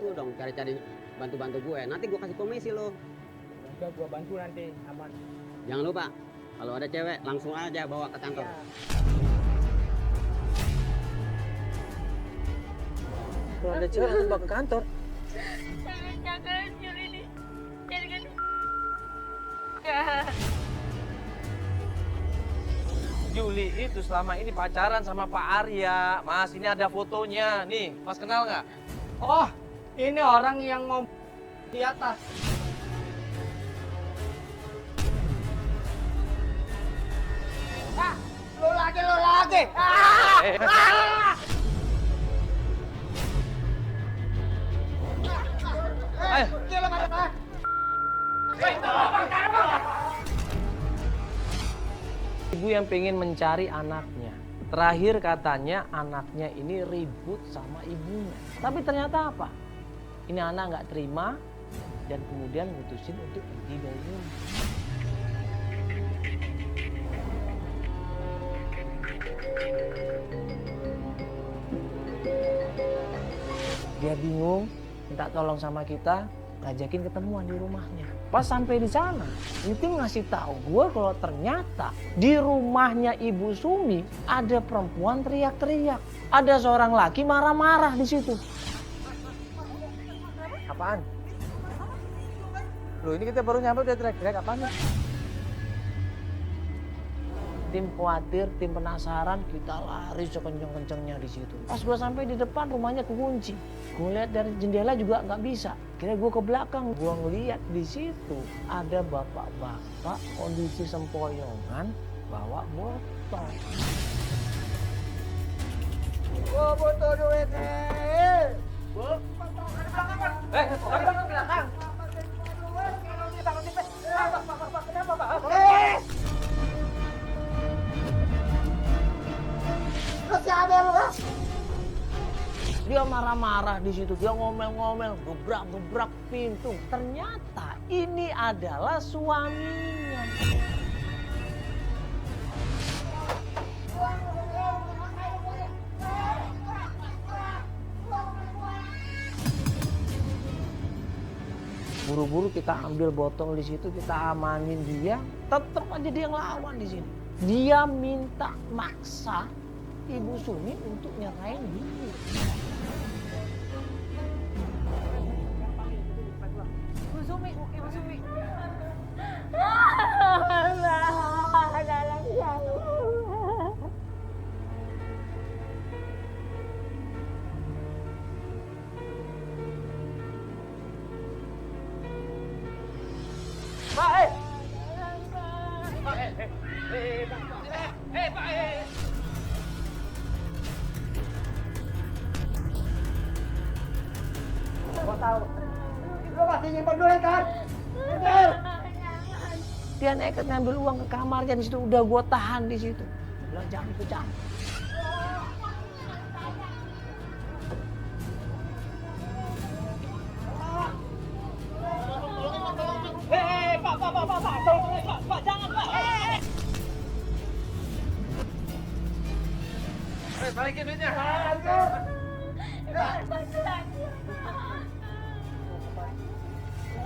bantu dong, cari-cari bantu-bantu gue. Nanti gue kasih komisi lo. Udah gua bantu nanti, aman. Jangan lupa, kalau ada cewek langsung aja bawa ke kantor. Ya. Kalau ada cewek langsung bawa ke kantor. Jangan Juli ini. Jangan. Juli itu selama ini pacaran sama Pak Arya. Mas, ini ada fotonya. Nih, Mas kenal nggak? Oh, ini orang yang mau di atas. Ah, lo lagi. Ayo. Ibu yang pengen mencari anaknya. Terakhir katanya anaknya ini ribut sama ibunya. Tapi ternyata apa? Ini anak nggak terima dan kemudian mutusin untuk pergi dari rumah. Dia bingung, minta tolong sama kita, ngajakin ketemuan di rumahnya. Pas sampai di sana, itu ngasih tahu gue kalau ternyata di rumahnya Ibu Sumi ada perempuan teriak-teriak. Ada seorang laki marah-marah di situ. Apaan? Loh, ini kita baru nyampe udah teriak-teriak apaan nih? Tim khawatir, tim penasaran, kita lari sekenceng-kencengnya di situ. Pas gue sampai di depan, rumahnya kekunci. Gue lihat dari jendela juga nggak bisa. Kira gue ke belakang, gue ngeliat di situ ada bapak-bapak kondisi sempoyongan bawa botol. Oh, butuh duit nih. Belakang. Kenapa, Pak? Dia marah-marah di situ, dia ngomel-ngomel, gebrak-gebrak pintu. Ternyata ini adalah suaminya. Buru-buru kita ambil botol di situ, kita amanin dia. Tetap aja dia ngelawan di sini. Dia minta maksa Ibu Sumi untuk nyerahin dia. Ibu Sumi. Gua tahu. Lu masih nyimpan duit kan? Dia nekat ngambil uang ke kamarnya di situ, udah gua tahan di situ. Bilang jangan ikut. Pak, jangan, Pak. Balikin duitnya.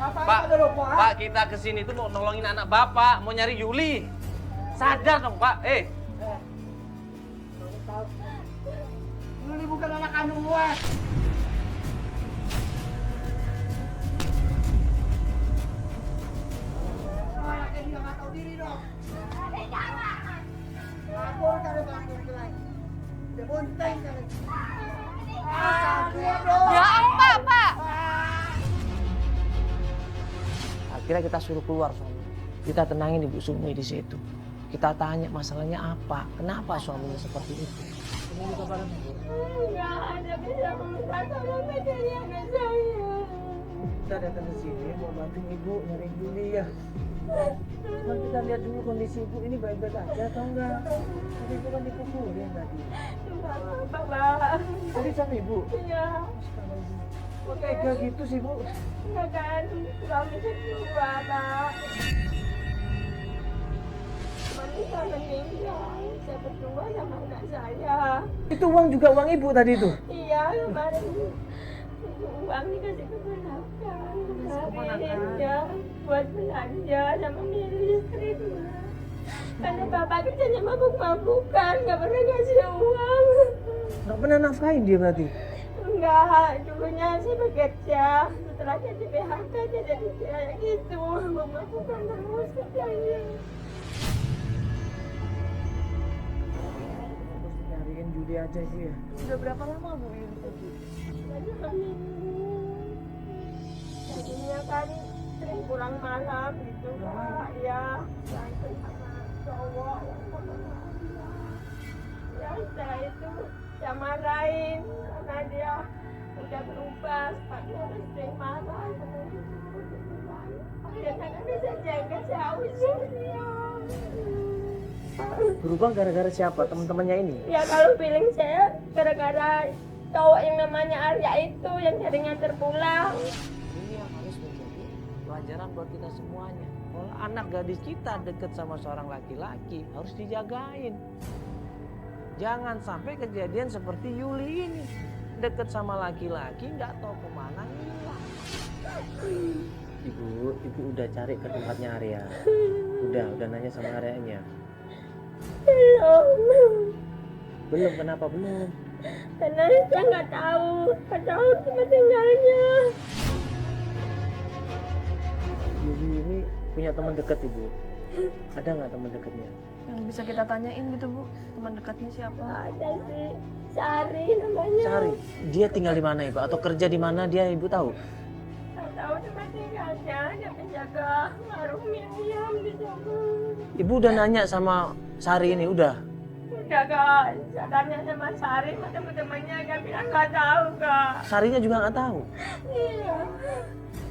Pak, kita kesini tuh mau nolongin anak Bapak, mau nyari Yuli. Sadar dong, Pak. Yuli bukan anak kandung gua. Anaknya dia nggak tahu diri dong. Lapor kali bang. Dia bonteng kali. Dia dong. Ya apa, Pak? Akhirnya kita suruh keluar suaminya. Kita tenangin Ibu Sumi di situ. Kita tanya masalahnya apa, kenapa suaminya seperti itu. Enggak ada bisa meminta tolong dari anak saya. Kita datang ke sini mau bantu Ibu nyari Yuli ya. Cuma kita lihat dulu kondisi Ibu ini baik-baik aja atau enggak. Tadi Ibu kan dipukulin tadi. Enggak apa-apa, Pak. Tadi sama Ibu? Iya. Kok tega gitu sih Bu? Enggak kan, suami kedua, Pak. Wanita meninggal, saya berdua sama anak saya. Itu uang juga uang Ibu tadi itu? Iya, kemarin uang dikasih keponakan. Ya, buat belanja sama milih listrik, Ma. Karena bapak kerjanya mabuk-mabukan, nggak pernah kasih uang. Nggak pernah nafkahin dia berarti? Enggak, dulunya sih bekerja. Setelah jadi PHK dia jadi kayak gitu, mabuk-mabukan terus kerjanya. Terus nyariin Juli aja sih ya. Sudah berapa lama Bu Yuli pergi? Baru seminggu. Jadinya kan sering pulang malam gitu, Kak. Ya, berantem sama cowok yang sama dia. Ya, setelah itu saya marahin karena dia udah berubah, sepatutnya harus sering marah sama ibu. Akhirnya kan bisa jaga jauh dia. Berubah gara-gara siapa? Teman-temannya ini? Ya kalau feeling saya gara-gara cowok yang namanya Arya itu yang sering nganter pulang. Ini yang harus menjadi pelajaran buat kita semuanya. Kalau anak gadis kita deket sama seorang laki-laki harus dijagain. Jangan sampai kejadian seperti Yuli ini. Deket sama laki-laki nggak tahu kemana hilang. Ibu udah cari ke tempatnya Arya. Udah nanya sama Aryanya. Belum, kenapa belum? Karena saya nggak tahu tempat tinggalnya. Yuli ini punya teman dekat Ibu. Ada nggak teman dekatnya? Yang bisa kita tanyain gitu Bu, teman dekatnya siapa? Ada sih Sari namanya. Cari. Dia tinggal di mana Ibu? Atau kerja di mana dia Ibu tahu? Nggak tahu tempat tinggalnya, dia penjaga warung Miriam di sana. Ibu udah nanya sama Sari ini, udah? Udah Kak, sadarnya sama Sari, sama teman-temannya kan bilang nggak tahu Kak. Sarinya juga nggak tahu. Iya.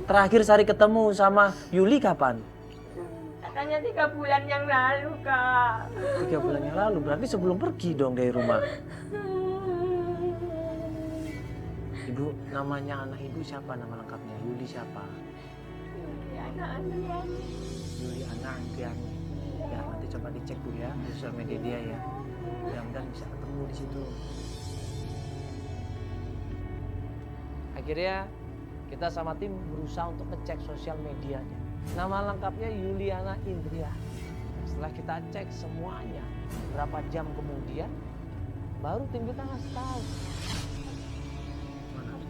Terakhir Sari ketemu sama Yuli kapan? Katanya 3 bulan yang lalu Kak. 3 bulan yang lalu, berarti sebelum pergi dong dari rumah. Ibu, namanya anak ibu siapa nama lengkapnya? Yuli siapa? Ya anak-anak. Yuli anak Andriani. Ya nanti coba dicek dulu ya di sosial media dia ya. Mudah-mudahan bisa ketemu di situ. Akhirnya kita sama tim berusaha untuk ngecek sosial medianya. Nama lengkapnya Yuliana Indria. Setelah kita cek semuanya, berapa jam kemudian baru tim kita ngasih tahu.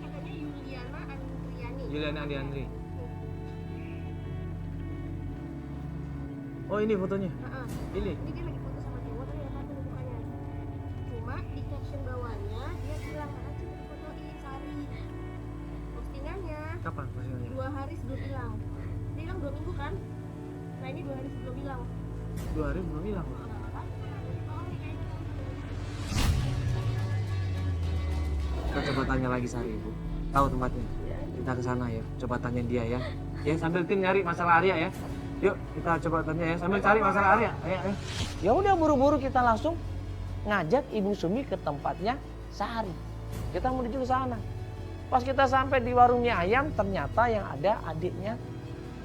Katanya Yuliana Andriani. Yuliana Andri. Oh ini fotonya. Ini. Ini dia lagi foto sama cowok tapi nggak tahu mukanya. Cuma di caption bawahnya dia bilang kan coba difotoin Sari. Postingannya Kapan postingannya? 2 hari sebelum hilang. Dia hilang 2 minggu kan? Nah ini 2 hari sebelum hilang. 2 hari belum hilang. Kita coba tanya lagi Sari Ibu. Tahu tempatnya? Kita ke sana ya. Coba tanya dia ya. Ya sambil tim nyari masalah Arya ya. Yuk kita coba tanya ya. Sambil cari masalah Arya. Ayo. Ya udah buru-buru kita langsung ngajak Ibu Sumi ke tempatnya Sari. Kita menuju ke sana. Pas kita sampai di warungnya ayam, ternyata yang ada adiknya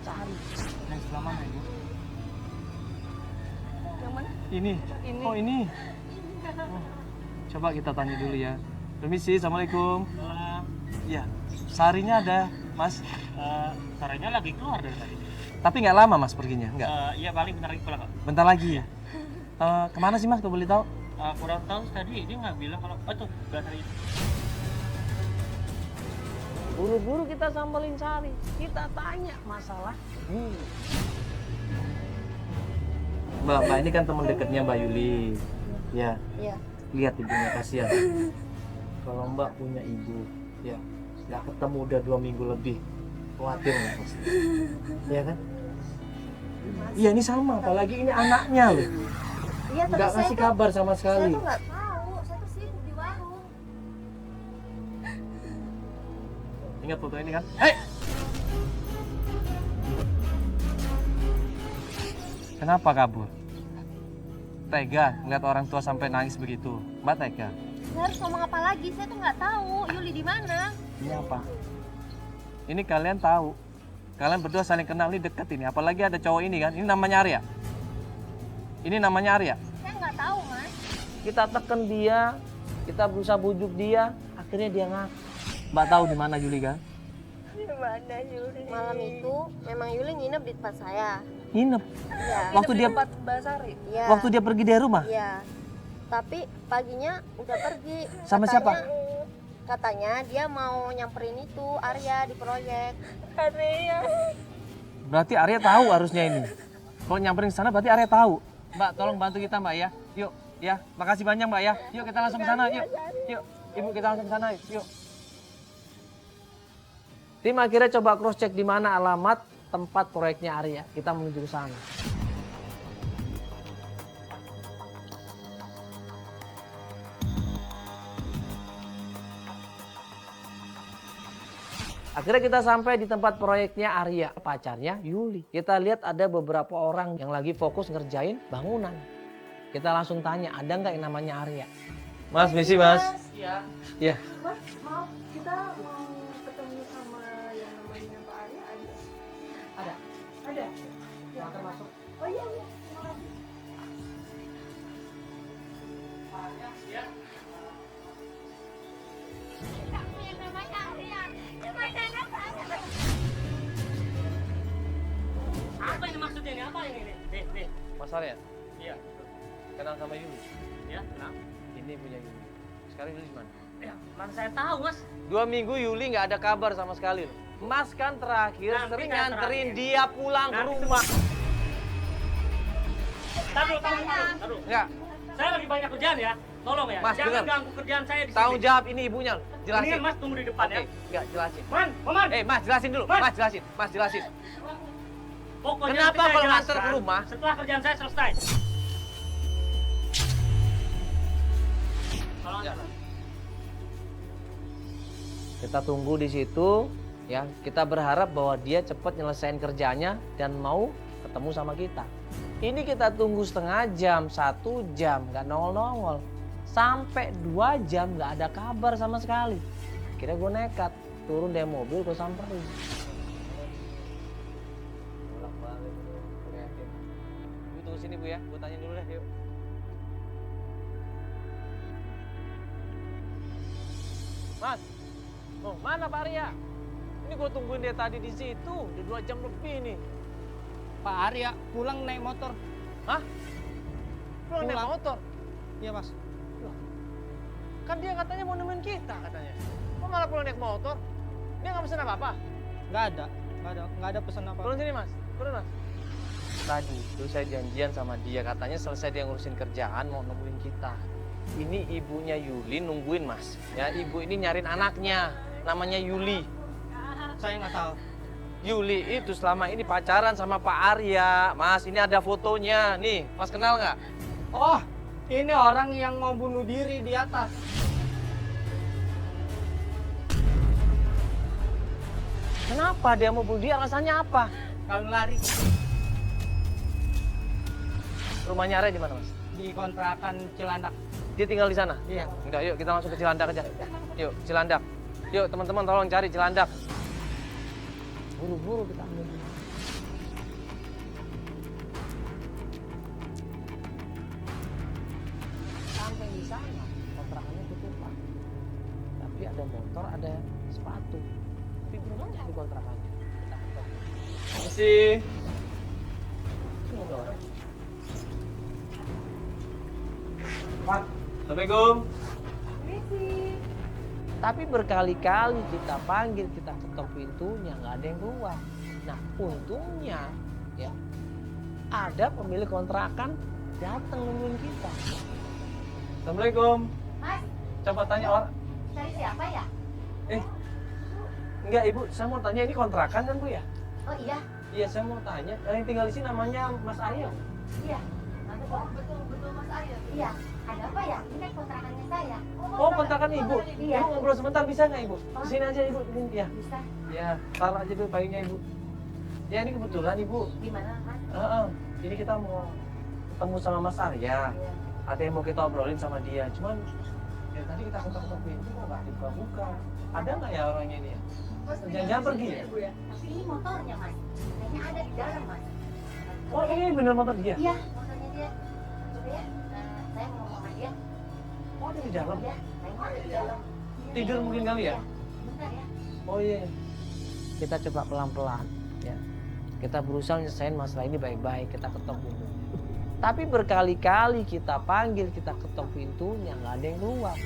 Sari. Yang sebelah mana Ibu? Yang mana? Ini. Ini. Oh ini. Oh. Coba kita tanya dulu ya. Permisi, assalamualaikum. Ya, Sarinya ada, Mas. Saranya lagi keluar dari tadi. Tapi nggak lama Mas perginya, nggak? Iya paling bentar lagi pulang kok. Bentar lagi ya. Kemana sih Mas? Kalau boleh tahu? Kurang tahu tadi dia nggak bilang kalau tuh hari itu. Buru-buru kita sambalin Sari. Kita tanya masalah Yuli. Mbak ini kan teman dekatnya Mbak Yuli. Ya. Iya. Lihat ibunya kasihan. Kalau Mbak punya ibu, ya nggak ketemu udah 2 minggu lebih, khawatir nggak pasti? Iya kan? Iya ini sama, apalagi ini anaknya loh. Iya Nggak kasih kabar sama saya sekali. tuh nggak tahu. Saya tuh sibuk di warung. Ingat foto ini kan? Hei! Kenapa kabur? Tega ngeliat orang tua sampai nangis begitu. Mbak tega. Saya harus ngomong apa lagi? Saya tuh nggak tahu Yuli di mana. Ini apa? Ini kalian tahu. Kalian berdua saling kenal, ini deket ini. Apalagi ada cowok ini kan. Ini namanya Arya. Ini namanya Arya. Saya nggak tahu Mas. Kita tekan dia, kita berusaha bujuk dia, akhirnya dia ngaku. Mbak tahu di mana Yuli kan? Di mana Yuli? Malam itu memang Yuli nginep di tempat saya. Nginep. Iya. Waktu dia Mbak Sari. Iya. waktu dia pergi dari rumah. Iya. Tapi paginya udah pergi. Sama siapa? Katanya dia mau nyamperin itu Arya di proyek. Arya. Berarti Arya tahu harusnya ini. Kalau nyamperin ke sana berarti Arya tahu. Mbak, tolong bantu kita Mbak ya. Yuk, ya. Makasih banyak Mbak ya. Yuk kita langsung ke sana, yuk. Yuk, Ibu kita langsung ke sana, yuk. Tim akhirnya coba cross check di mana alamat tempat proyeknya Arya. Kita menuju ke sana. Akhirnya kita sampai di tempat proyeknya Arya, pacarnya Yuli. Kita lihat ada beberapa orang yang lagi fokus ngerjain bangunan. Kita langsung tanya, ada nggak yang namanya Arya? Mas, misi Mas. Iya. Iya. Mas, maaf, kita mau ketemu sama yang namanya Pak Arya ada? Ada. Ada? Ya. Makan masuk. Oh iya, iya. Terima kasih. Kamu yang namanya Arya. Gimana saya? Apa ini maksudnya ini? Apa ini? Nih. Mas Arya, Iya. kenal sama Yuli. Ya, kenapa? Ini punya Yuli. Sekarang Yuli di mana? Ya, mana saya tahu, Mas. 2 minggu Yuli nggak ada kabar sama sekali loh. Mas kan terakhir Nanti sering kan nganterin terakhir. dia pulang ke Nanti rumah. Taruh. Enggak, Saya lagi banyak kerjaan ya. Tolong ya. Mas, Jangan dengar. ganggu kerjaan saya di sini. tanggung jawab ini ibunya loh. Jelasin. Mendingan Mas tunggu di depan Oke, ya. enggak jelasin. Man. Mas jelasin dulu. Mas. Mas jelasin. Pokoknya Kenapa nanti saya kalau nganter ke jelaskan rumah? Setelah kerjaan saya selesai. Tolong Ya. aja. Kita tunggu di situ, ya. Kita berharap bahwa dia cepat nyelesain kerjanya dan mau ketemu sama kita. Ini kita tunggu setengah jam, 1 jam, nggak nongol-nongol. Sampai 2 jam nggak ada kabar sama sekali. Akhirnya gue nekat, turun dari mobil, gue samperin. Bolak-balik, liatin. Bu tunggu sini Bu ya, gue tanya dulu deh, yuk. Mas, oh mana Pak Arya? Ini gue tungguin dia tadi di situ, udah 2 jam lebih nih. Pak Arya pulang naik motor. Hah? Pulang naik Pulang. motor? Iya Mas. Kan dia katanya mau nemenin kita katanya. Kok malah pulang naik motor? Dia nggak pesen apa-apa? Nggak ada pesan apa. Turun sini Mas, turun Mas. Tadi itu saya janjian sama dia, katanya selesai dia ngurusin kerjaan mau nemuin kita. Ini ibunya Yuli nungguin Mas. Ya, ibu ini nyariin anaknya, namanya Yuli. Saya nggak tahu. Yuli itu selama ini pacaran sama Pak Arya. Mas, ini ada fotonya. Nih, Mas kenal nggak? Oh, ini orang yang mau bunuh diri di atas. Kenapa dia mau bunuh diri? Alasannya apa? Kalau lari Rumahnya Arya di mana, Mas? di kontrakan Cilandak. Dia tinggal di sana? Iya. Udah, yuk kita masuk ke Cilandak aja. Yuk, Cilandak. Yuk, teman-teman tolong cari Cilandak. Buru-buru kita ambil. Sampai di sana, kontrakannya tutupan. Tapi ada motor, ada sepatu. Tapi belum ada di kontrakannya. Kita ketok. Masih. Pak, Assalamualaikum. Tapi berkali-kali kita panggil, kita ketok pintunya, nggak ada yang keluar. Nah, untungnya ya ada pemilik kontrakan datang nungguin kita. Assalamualaikum. Mas, Coba tanya orang. cari siapa ya? Enggak, Ibu, saya mau tanya ini kontrakan kan, Bu ya? Oh iya, Iya, saya mau tanya. Yang tinggal di sini namanya Mas Arya. iya. Betul Mas Arya. Iya. Ada apa ya? Ini kan kontrakannya saya. Oh, kontrakan Ibu. Iya. Ibu ngobrol sebentar bisa nggak, Ibu? Di sini aja, Ibu. Ini ya. Bisa. Ya, taruh aja dulu payungnya, Ibu. Ya, ini kebetulan, Ibu. Gimana, Mas? Ini kita mau ketemu sama Mas Arya. Iya. Ada yang mau kita obrolin sama dia. Cuman ya tadi kita ketok-ketok pintu kok nggak dibuka-buka. Ada nggak ya orangnya ini ya? Jangan-jangan pergi ya? Tapi ini motornya, Mas. Kayaknya ada di dalam, Mas. Oh, ini bener motor dia? Iya, motornya dia. Coba ya. Saya mau ngomong sama dia. Oh, ada di dalam. Iya, saya mau ada di dalam. Tidur mungkin kali ya? sebentar ya. Oh iya. Kita coba pelan-pelan ya. Kita berusaha nyelesain masalah ini baik-baik, kita ketok pintunya. Tapi berkali-kali kita panggil, kita ketok pintunya, nggak ada yang keluar.